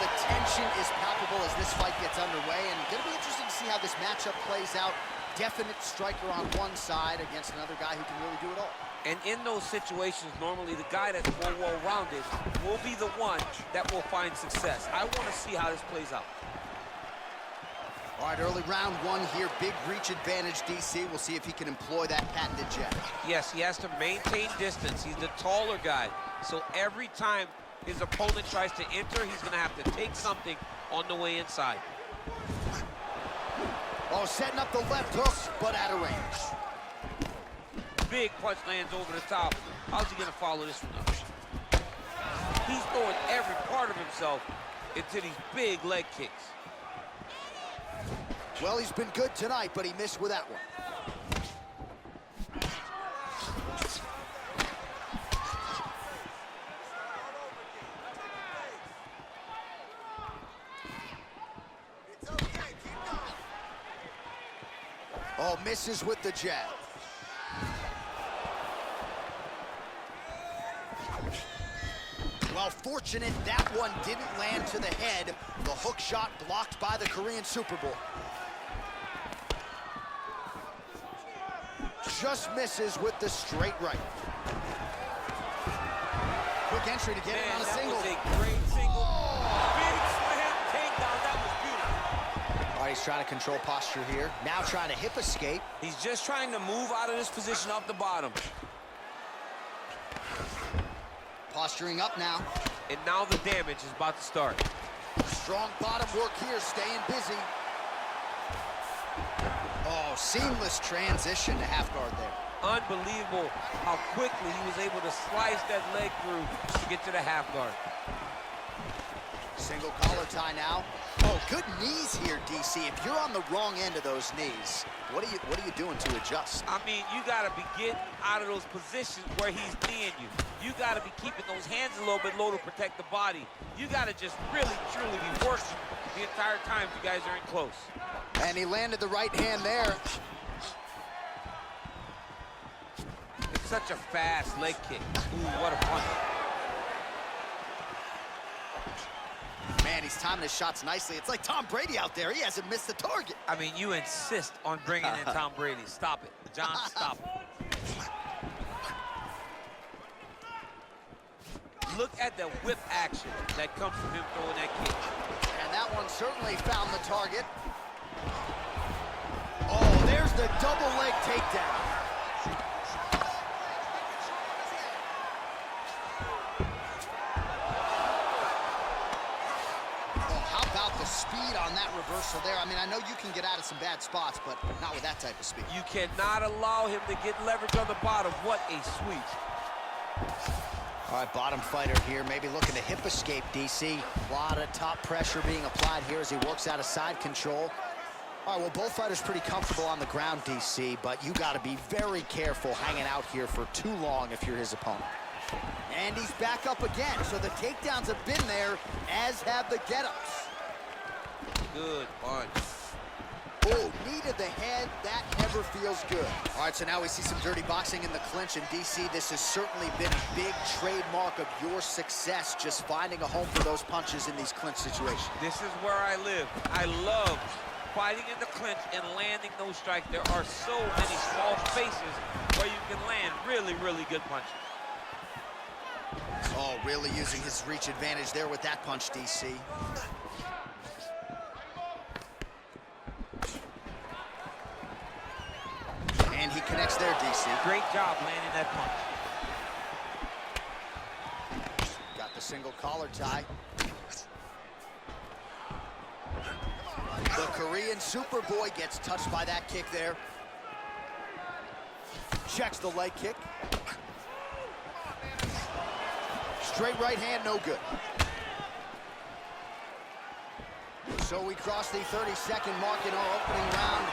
the tension is palpable as this fight gets underway, and it's going to be interesting to see how this matchup plays out. Definite striker on one side against another guy who can really do it all. And in those situations, normally the guy that's more well-rounded will be the one that will find success. I want to see how this plays out. All right, early round one here, big reach advantage, DC. We'll see if he can employ that patented jab. Yes, he has to maintain distance. He's the taller guy. So every time his opponent tries to enter, he's going to have to take something on the way inside. Oh, setting up the left hook, but out of range. Big punch lands over the top. How's he going to follow this one up? He's throwing every part of himself into these big leg kicks. Well, he's been good tonight, but he missed with that one. Oh, misses with the jab. Well, fortunate that one didn't land to the head. The hook shot blocked by the Korean Superboy. Just misses with the straight right. Quick entry to get it on a single. That was a great single. Big slam takedown. That was beautiful. All right, he's trying to control posture here. Now trying to hip escape. He's just trying to move out of this position off the bottom. Posturing up now. And now the damage is about to start. Strong bottom work here, staying busy. Oh, seamless transition to half guard there. Unbelievable how quickly he was able to slice that leg through to get to the half guard. Single collar tie now. Oh, good knees here, DC. If you're on the wrong end of those knees, what are you doing to adjust? I mean, you gotta be getting out of those positions where he's kneeing you. You gotta be keeping those hands a little bit low to protect the body. You gotta just really, truly be working the entire time you guys are in close. And he landed the right hand there. It's such a fast leg kick. Ooh, what a punch. Man, he's timing his shots nicely. It's like Tom Brady out there. He hasn't missed the target. I mean, you insist on bringing in Tom Brady. Stop it. John, stop it. Look at the whip action that comes from him throwing that kick. And that one certainly found the target. Oh, there's the double leg takedown. Oh, how about the speed on that reversal there? I mean, I know you can get out of some bad spots, but not with that type of speed. You cannot allow him to get leverage on the bottom. What a sweep. All right, bottom fighter here, maybe looking to hip escape, DC. A lot of top pressure being applied here as he works out of side control. All right, well, both fighters pretty comfortable on the ground, DC, but you got to be very careful hanging out here for too long if you're his opponent. And he's back up again, so the takedowns have been there, as have the get-ups. Good punch. Oh, knee to the head, that never feels good. All right, so now we see some dirty boxing in the clinch, and DC, this has certainly been a big trademark of your success, just finding a home for those punches in these clinch situations. This is where I live. I love fighting in the clinch and landing those strikes. There are so many small spaces where you can land really, really good punches. Oh, really using his reach advantage there with that punch, DC. And he connects there, DC. Great job landing that punch. Got the single collar tie. The Korean Superboy gets touched by that kick there. Checks the leg kick. Straight right hand, no good. So we cross the 30-second mark in our opening round.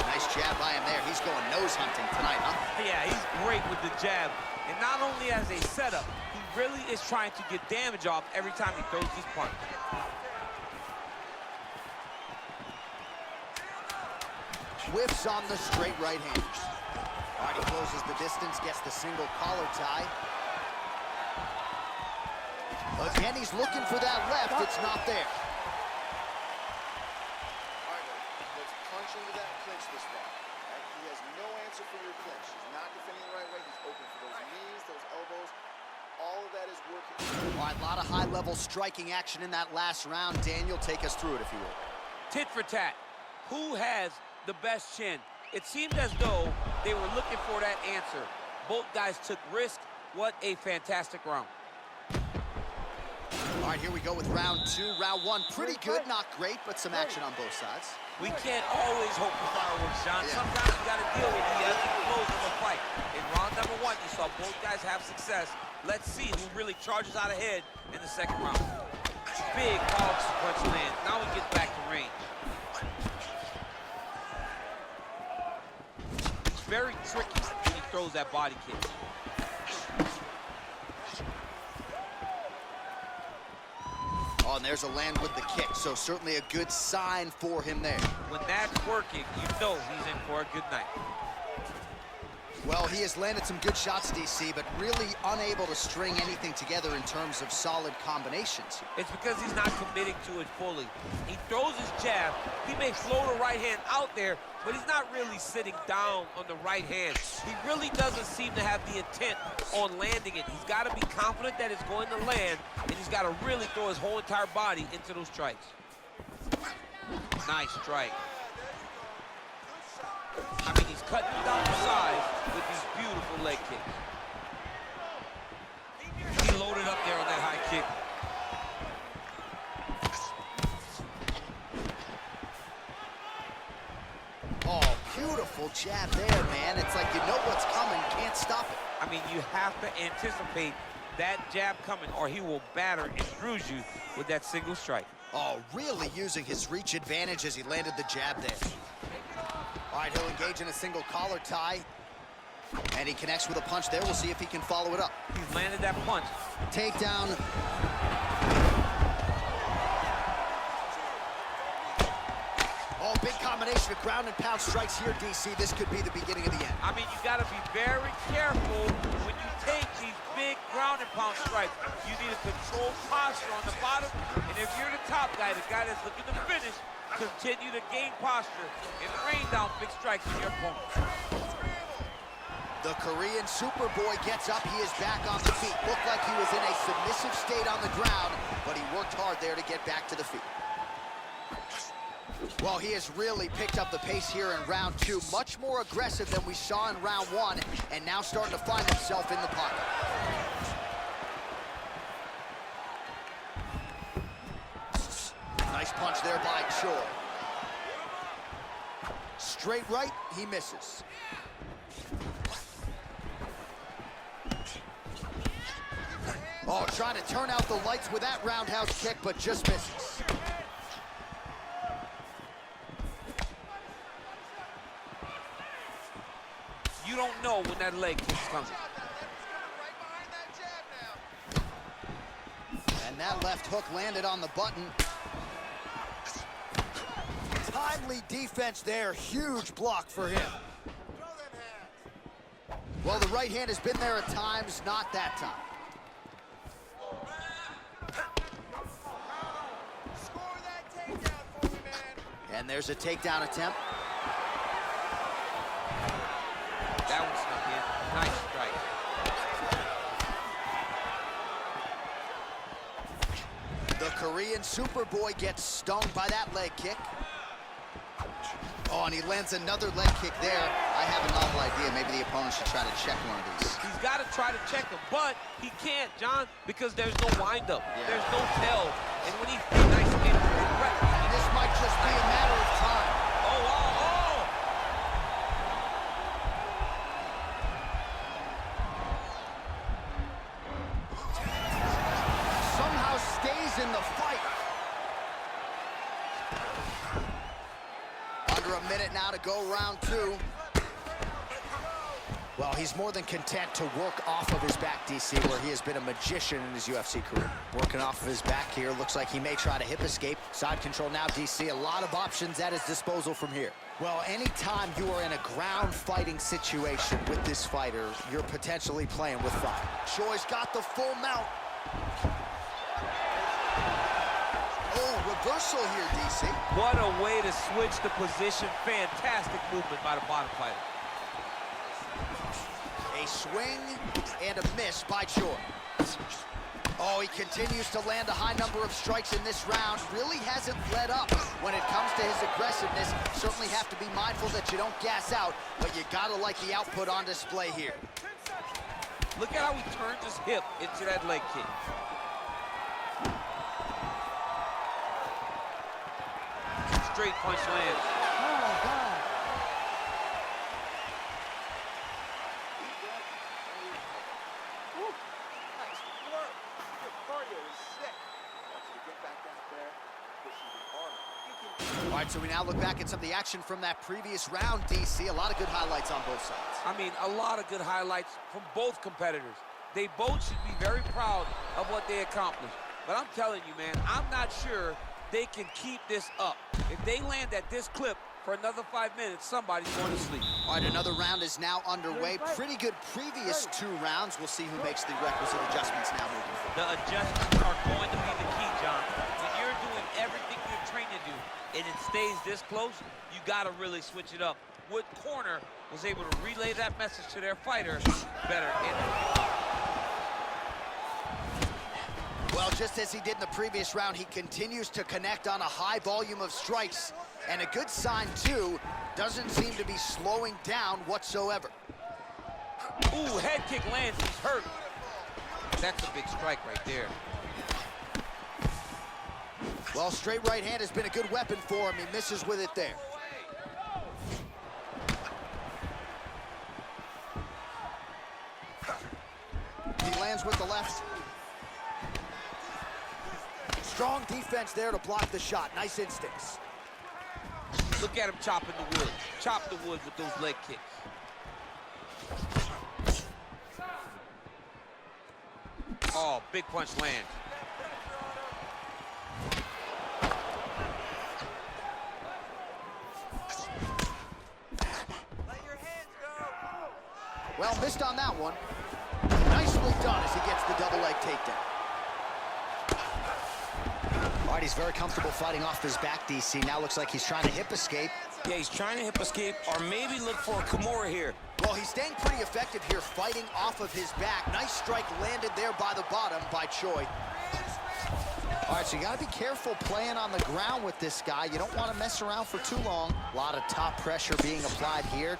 Nice jab by him there. He's going nose hunting tonight, huh? Yeah, he's great with the jab. And not only as a setup, he really is trying to get damage off every time he throws these punches. Whiffs on the straight right hand. All right, he closes the distance, gets the single collar tie. Again, he's looking for that left. It's not there. All right, let's punch into that clinch this round. He has no answer for your clinch. He's not defending the right way. He's open for those knees, those elbows. All of that is working. All right, a lot of high-level striking action in that last round. Daniel, take us through it, if you will. Tit for tat. Who has the best chin? It seemed as though they were looking for that answer. Both guys took risk. What a fantastic round. All right, here we go with round two. Round one, pretty good, not great, but some action on both sides. We can't always hope for fireworks, John. Yeah. Sometimes you got to deal with the ebbs and flows of a fight. In round number one, you saw both guys have success. Let's see who really charges out ahead in the second round. Big hog punch land. Now we get back to range. It's very tricky when he throws that body kick. Oh, and there's a land with the kick, so certainly a good sign for him there. When that's working, you know he's in for a good night. Well, he has landed some good shots, DC, but really unable to string anything together in terms of solid combinations. It's because he's not committing to it fully. He throws his jab. He may float a right hand out there, but he's not really sitting down on the right hand. He really doesn't seem to have the intent on landing it. He's got to be confident that it's going to land, and he's got to really throw his whole entire body into those strikes. Nice strike. I mean, he's cutting down the sides with these beautiful leg kicks. He loaded up there on that high kick. Oh, beautiful jab there, man. It's like you know what's coming, can't stop it. I mean, you have to anticipate that jab coming, or he will batter and bruise you with that single strike. Oh, really using his reach advantage as he landed the jab there. All right, he'll engage in a single collar tie. And he connects with a punch there. We'll see if he can follow it up. He's landed that punch. Takedown. Oh, big combination of ground and pound strikes here, DC. This could be the beginning of the end. I mean, you got to be very careful when you take these big ground and pound strikes. You need a controlled posture on the bottom. And if you're the top guy, the guy that's looking to finish, continue to gain posture and rain down big strikes on your opponent. The Korean Superboy gets up. He is back on the feet. Looked like he was in a submissive state on the ground, but he worked hard there to get back to the feet. Well, he has really picked up the pace here in round two. Much more aggressive than we saw in round one, and now starting to find himself in the pocket. Nice punch there by Choi. Straight right, he misses. Oh, trying to turn out the lights with that roundhouse kick, but just misses. You don't know when that leg kick's coming. And that left hook landed on the button. Timely defense there, huge block for him. Well, the right hand has been there at times, not that time. And there's a takedown attempt. That one snuck in. Nice strike. The Korean Superboy gets stung by that leg kick. Oh, and he lands another leg kick there. I have a novel idea. Maybe the opponent should try to check one of these. He's got to try to check him, but he can't, John, because there's no windup. Yeah. There's no tell. And when he nice And this might just be a matter of time. Oh, oh, oh! Somehow stays in the fight. Under a minute now to go, round two. Well, he's more than content to work off of his back, DC, where he has been a magician in his UFC career. Working off of his back here, looks like he may try to hip escape. Side control now, DC, a lot of options at his disposal from here. Well, anytime you are in a ground fighting situation with this fighter, you're potentially playing with fire. Choi's got the full mount. reversal here, DC. What a way to switch the position. Fantastic movement by the bottom fighter. A swing and a miss by Choi. Oh, he continues to land a high number of strikes in this round. Really hasn't let up when it comes to his aggressiveness. Certainly have to be mindful that you don't gas out, but you gotta like the output on display here. Look at how he turns his hip into that leg kick. Straight punch lands. All right, so we now look back at some of the action from that previous round, DC. A lot of good highlights on both sides. I mean, a lot of good highlights from both competitors. They both should be very proud of what they accomplished. But I'm telling you, man, I'm not sure they can keep this up. If they land at this clip for another 5 minutes, somebody's going to sleep. All right, another round is now underway. Pretty good previous 2 rounds. We'll see who makes the requisite adjustments now moving forward. The adjustments are going to be the key, John. When you're doing everything you're trained to do, and it stays this close, you gotta really switch it up. What corner was able to relay that message to their fighter better? Well, just as he did in the previous round, he continues to connect on a high volume of strikes. And a good sign, too, doesn't seem to be slowing down whatsoever. Ooh, head kick lands, he's hurt. That's a big strike right there. Well, straight right hand has been a good weapon for him. He misses with it there. He lands with the left. Strong defense there to block the shot. Nice instincts. Look at him chopping the wood. Chop the wood with those leg kicks. Oh, big punch lands. Well, missed on that one. Nicely done as he gets the double leg takedown. All right, he's very comfortable fighting off his back, DC. Now looks like he's trying to hip escape. Yeah, he's trying to hip escape or maybe look for a Kimura here. Well, he's staying pretty effective here, fighting off of his back. Nice strike landed there by the bottom by Choi. All right, so you got to be careful playing on the ground with this guy. You don't want to mess around for too long. A lot of top pressure being applied here.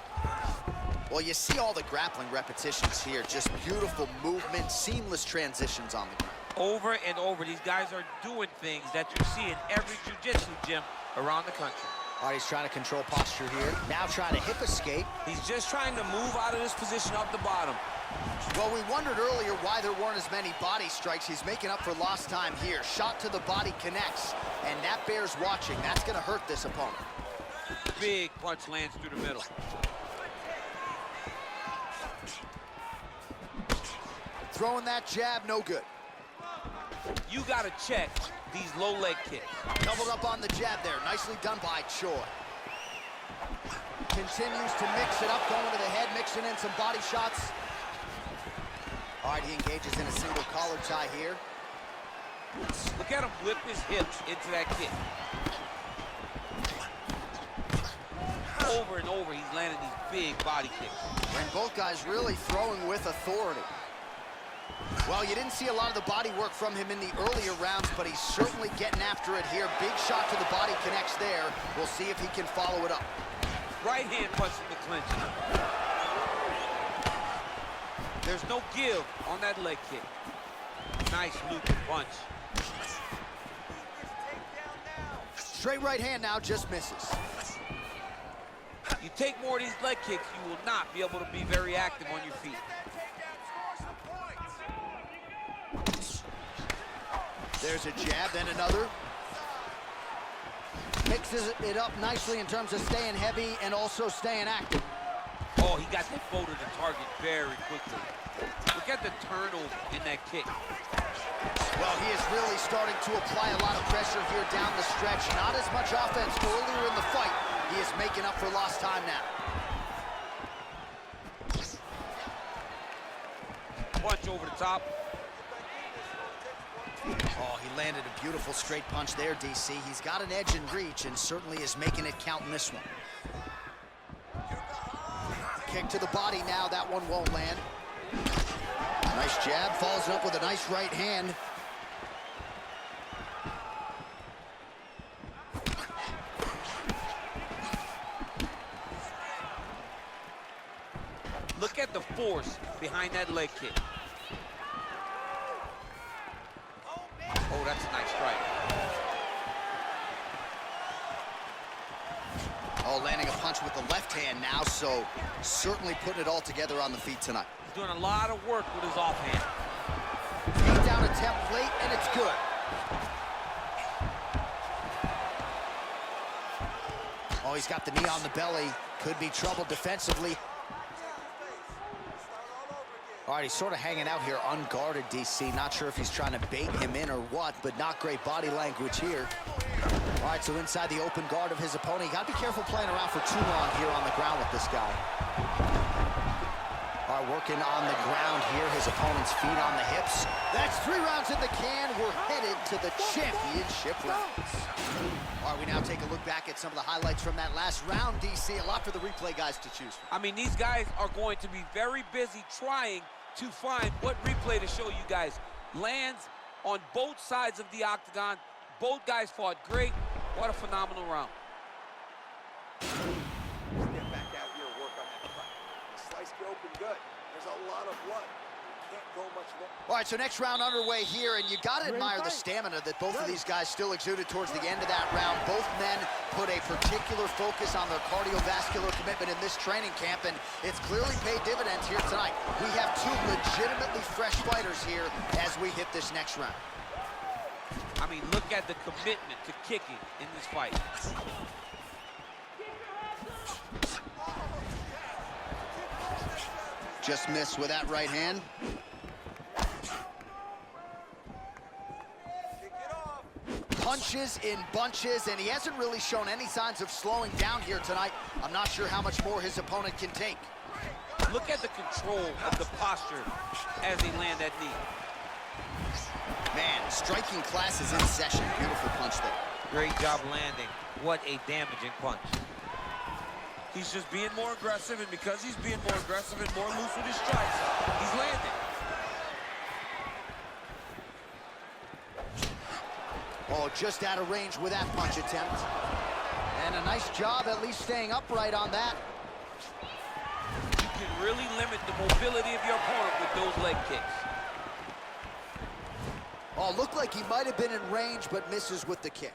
Well, you see all the grappling repetitions here. Just beautiful movement, seamless transitions on the ground. Over and over, these guys are doing things that you see in every jiu-jitsu gym around the country. All right, he's trying to control posture here. Now trying to hip escape. He's just trying to move out of this position off the bottom. Well, we wondered earlier why there weren't as many body strikes. He's making up for lost time here. Shot to the body connects, and that bears watching. That's going to hurt this opponent. Big punch lands through the middle. Throwing that jab, no good. You got to check these low leg kicks. Doubled up on the jab there. Nicely done by Choi. Continues to mix it up, going to the head, mixing in some body shots. All right, he engages in a single collar tie here. Look at him whip his hips into that kick. Over and over, he's landing these big body kicks. And both guys really throwing with authority. Well, you didn't see a lot of the body work from him in the earlier rounds, but he's certainly getting after it here. Big shot to the body connects there. We'll see if he can follow it up. Right hand punch from the clinch. There's no give on that leg kick. Nice looping punch. Straight right hand now, just misses. You take more of these leg kicks, you will not be able to be very active on your feet. There's a jab, then another. Mixes it up nicely in terms of staying heavy and also staying active. Oh, he got that foe to the target very quickly. Look at the turnover in that kick. Well, he is really starting to apply a lot of pressure here down the stretch. Not as much offense earlier in the fight. He is making up for lost time now. Punch over the top. Oh, he landed a beautiful straight punch there, DC. He's got an edge in reach and certainly is making it count in this one. Kick to the body now. That one won't land. Nice jab. Follows it up with a nice right hand. Look at the force behind that leg kick. Oh, that's a nice strike. Oh, landing a punch with the left hand now, so certainly putting it all together on the feet tonight. He's doing a lot of work with his offhand. Takedown attempt late, and it's good. Oh, he's got the knee on the belly. Could be trouble defensively. All right, he's sort of hanging out here unguarded, DC. Not sure if he's trying to bait him in or what, but not great body language here. All right, so inside the open guard of his opponent. You got to be careful playing around for too long here on the ground with this guy. All right, working on the ground here. His opponent's feet on the hips. That's 3 rounds in the can. We're headed to the championship rounds. All right, we now take a look back at some of the highlights from that last round, DC. A lot for the replay guys to choose from. I mean, these guys are going to be very busy trying to find what replay to show you guys. Lands on both sides of the octagon. Both guys fought great. What a phenomenal round. Get back out here and work on that cut. Slice you open good. There's a lot of blood. You can't go much longer. All right, so next round underway here, and you got to admire the stamina that both of these guys still exuded towards the end of that round. Both men put a particular focus on their cardiovascular commitment in this training camp, and it's clearly paid dividends here tonight. We have 2 legitimately fresh fighters here as we hit this next round. I mean, look at the commitment to kicking in this fight. Just missed with that right hand. Punches in bunches, and he hasn't really shown any signs of slowing down here tonight. I'm not sure how much more his opponent can take. Look at the control of the posture as they land that knee. Man, striking class is in session. Beautiful punch there. Great job landing. What a damaging punch. He's just being more aggressive, and because he's being more aggressive and more loose with his strikes, he's landing. Oh, just out of range with that punch attempt. And a nice job at least staying upright on that. You can really limit the mobility of your opponent with those leg kicks. Oh, looked like he might have been in range, but misses with the kick.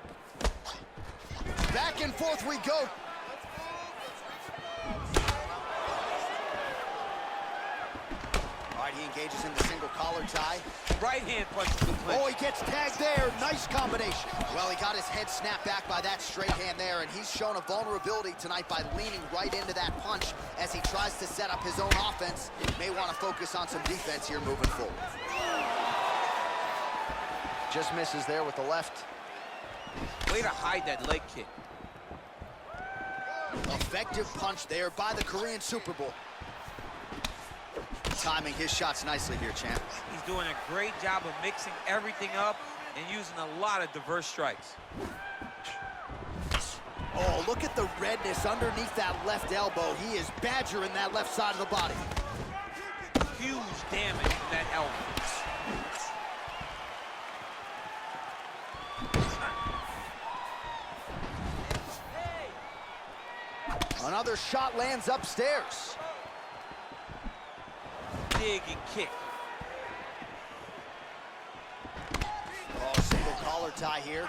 Back and forth we go. All right, he engages in the single collar tie. Right hand punch to the clinch. Oh, he gets tagged there. Nice combination. Well, he got his head snapped back by that straight hand there, and he's shown a vulnerability tonight by leaning right into that punch as he tries to set up his own offense. May want to focus on some defense here moving forward. Just misses there with the left. Way to hide that leg kick. Effective punch there by the Korean Super Bowl. Timing his shots nicely here, champ. He's doing a great job of mixing everything up and using a lot of diverse strikes. Oh, look at the redness underneath that left elbow. He is badgering that left side of the body. Huge damage from that elbow. Another shot lands upstairs. Dig and kick. Oh, single collar tie here.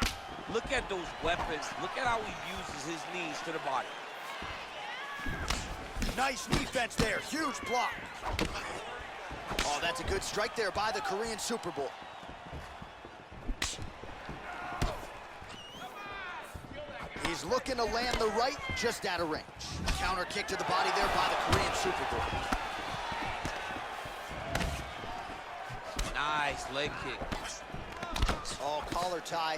Look at those weapons. Look at how he uses his knees to the body. Nice defense there. Huge block. Oh, that's a good strike there by the Korean Super Bowl. He's looking to land the right, just out of range. Counter kick to the body there by the Korean Super Bowl. Nice leg kick. Oh, collar tie.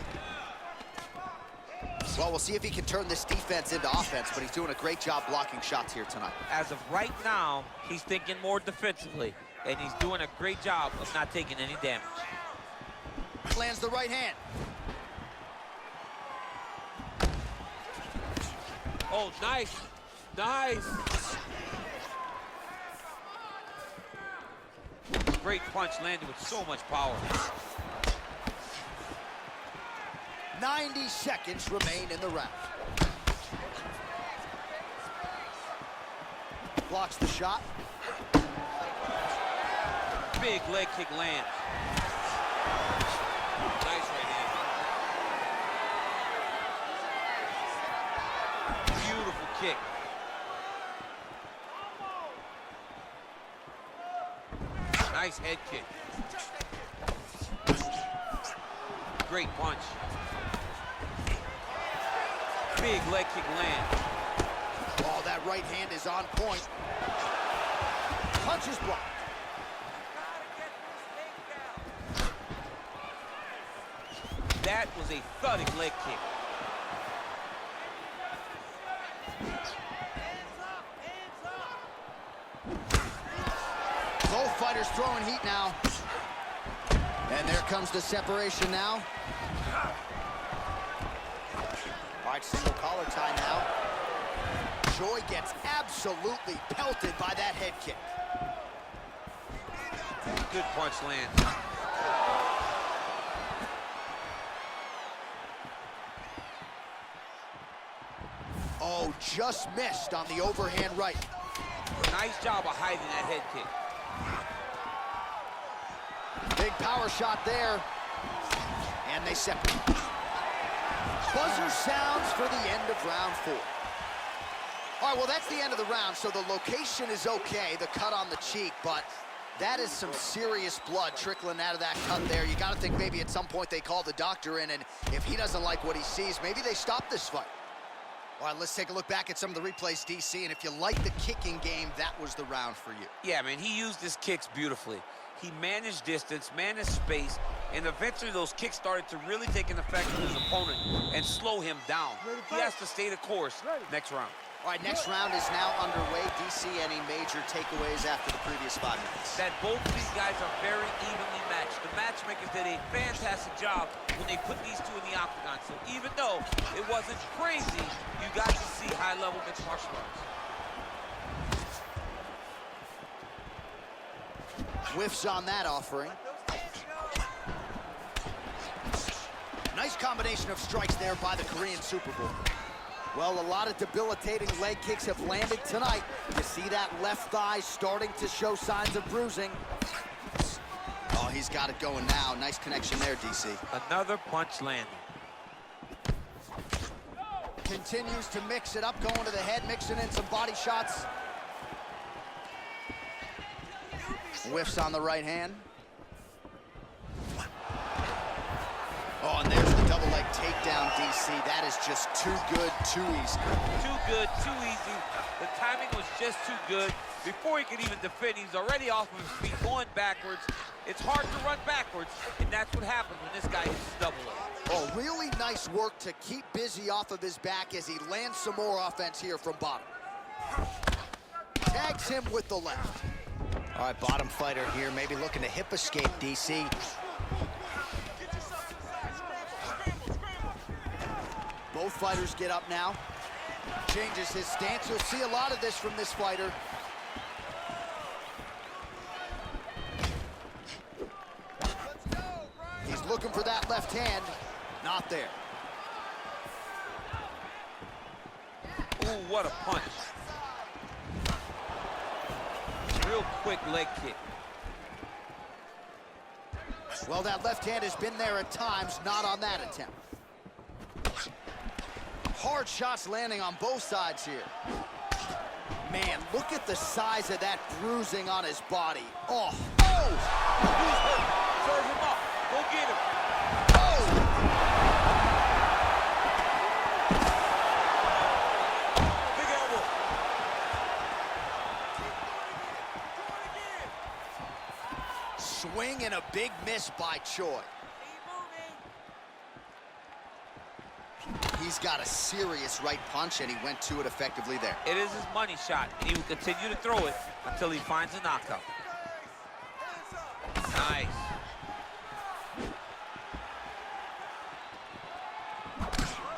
Well, we'll see if he can turn this defense into offense, but he's doing a great job blocking shots here tonight. As of right now, he's thinking more defensively, and he's doing a great job of not taking any damage. Lands the right hand. Oh, nice. Nice. Great punch landed with so much power. 90 seconds remain in the round. Blocks the shot. Big leg kick lands. Nice right hand. Beautiful kick. Nice head kick. Great punch. Big leg kick lands. Oh, that right hand is on point. Punch is blocked. That was a thudding leg kick. Both fighters throwing heat now. And there comes the separation now. All right, single collar tie now. Choi gets absolutely pelted by that head kick. Good punch lands. Oh, just missed on the overhand right. Nice job of hiding that head kick. Big power shot there. And they separate. Buzzer sounds for the end of round 4. All right, well, that's the end of the round, so the location is okay, the cut on the cheek, but that is some serious blood trickling out of that cut there. You got to think maybe at some point they call the doctor in, and if he doesn't like what he sees, maybe they stop this fight. All right, let's take a look back at some of the replays, DC, and if you like the kicking game, that was the round for you. Yeah, man, he used his kicks beautifully. He managed distance, managed space, and eventually those kicks started to really take an effect on his opponent and slow him down. He has to stay the course next round. All right, next round is now underway. DC, any major takeaways after the previous 5 minutes? That both of these guys are very evenly matched. The matchmakers did a fantastic job when they put these two in the octagon. So even though it wasn't crazy, you got to see high-level mixed martial arts. Whiffs on that offering. Nice combination of strikes there by the Korean Superboy. Well, a lot of debilitating leg kicks have landed tonight. You see that left thigh starting to show signs of bruising. Oh, he's got it going now. Nice connection there, DC. Another punch landing. Continues to mix it up, going to the head, mixing in some body shots. Whiffs on the right hand. Oh, and there's the double leg takedown, DC. That is just too good, too easy. Too good, too easy. The timing was just too good. Before he could even defend, he's already off of his feet, going backwards. It's hard to run backwards, and that's what happens when this guy hits his double leg. Oh, really nice work to keep busy off of his back as he lands some more offense here from bottom. Tags him with the left. All right, bottom fighter here, maybe looking to hip escape, DC. Both fighters get up now. Changes his stance. You'll see a lot of this from this fighter. He's looking for that left hand. Not there. Ooh, what a punch. Real quick leg kick. Well, that left hand has been there at times, not on that attempt. Hard shots landing on both sides here. Man, look at the size of that bruising on his body. Oh, oh! He's hurt. Serve him up. Go get him. Oh! Big elbow. Swing and a big miss by Choi. He's got a serious right punch, and he went to it effectively there. It is his money shot, and he will continue to throw it until he finds a knockout. Nice.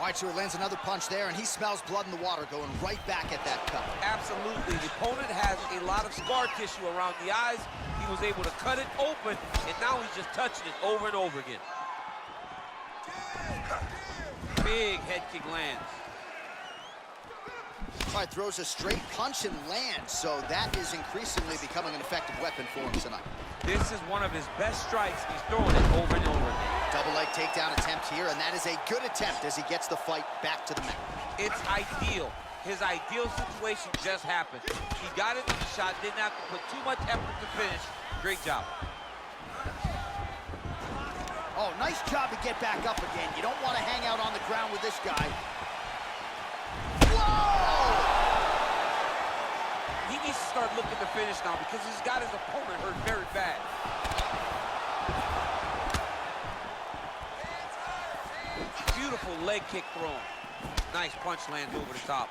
All right, so he lands another punch there, and he smells blood in the water, going right back at that cut. Absolutely. The opponent has a lot of scar tissue around the eyes. He was able to cut it open, and now he's just touching it over and over again. Big head kick lands. All right, throws a straight punch and lands, so that is increasingly becoming an effective weapon for him tonight. This is one of his best strikes. He's throwing it over and over again. Double leg takedown attempt here, and that is a good attempt as he gets the fight back to the mat. It's ideal. His ideal situation just happened. He got into the shot, didn't have to put too much effort to finish. Great job. Oh, nice job to get back up again. You don't want to hang out on the ground with this guy. Whoa! He needs to start looking to finish now because he's got his opponent hurt very bad. Beautiful leg kick thrown. Nice punch lands over the top.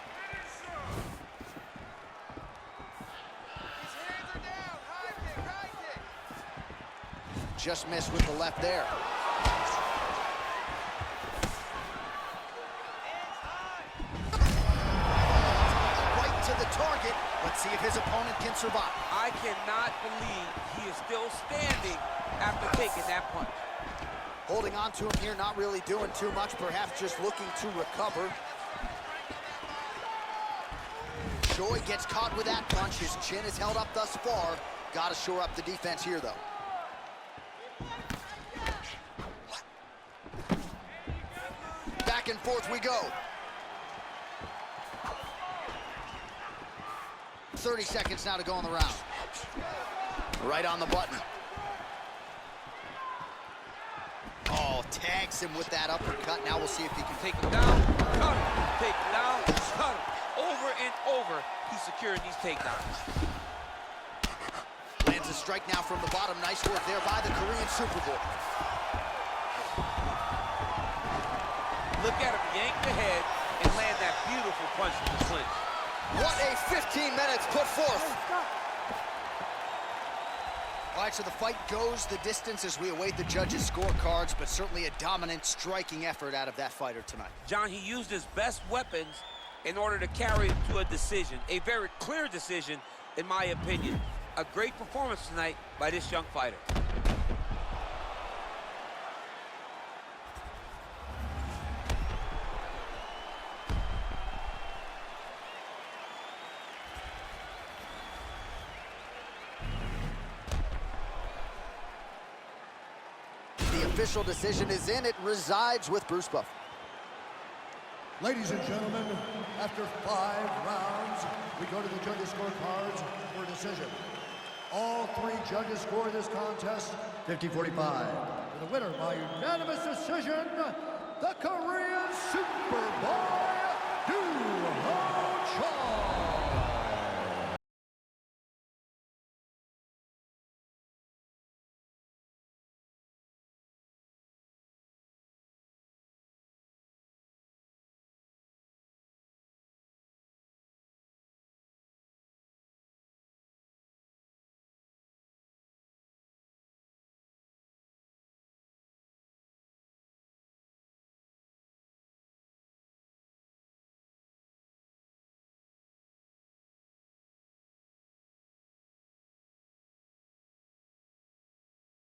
Just missed with the left there. Right to the target. Let's see if his opponent can survive. I cannot believe he is still standing after taking that punch. Holding on to him here, not really doing too much, perhaps just looking to recover. Choi gets caught with that punch. His chin is held up thus far. Got to shore up the defense here, though. Back and forth we go. 30 seconds now to go in the round. Right on the button. Oh, tags him with that uppercut. Now we'll see if he can Take him down, cut him, take him down, cut him. Over and over, he's securing these takedowns. lands a strike now from the bottom. Nice work there by the Korean Super Bowl. Look at him yank the head and land that beautiful punch in the clinch. What a 15 minutes put forth. All right, so the fight goes the distance as we await the judges' scorecards, but certainly a dominant striking effort out of that fighter tonight. John, he used his best weapons in order to carry him to a decision, a very clear decision, in my opinion. A great performance tonight by this young fighter. The official decision is in. It resides with Bruce Buff. Ladies and gentlemen, after 5 rounds, we go to the judges' scorecards for a decision. All 3 judges score this contest 50-45. For the winner by unanimous decision, the Korean Superboy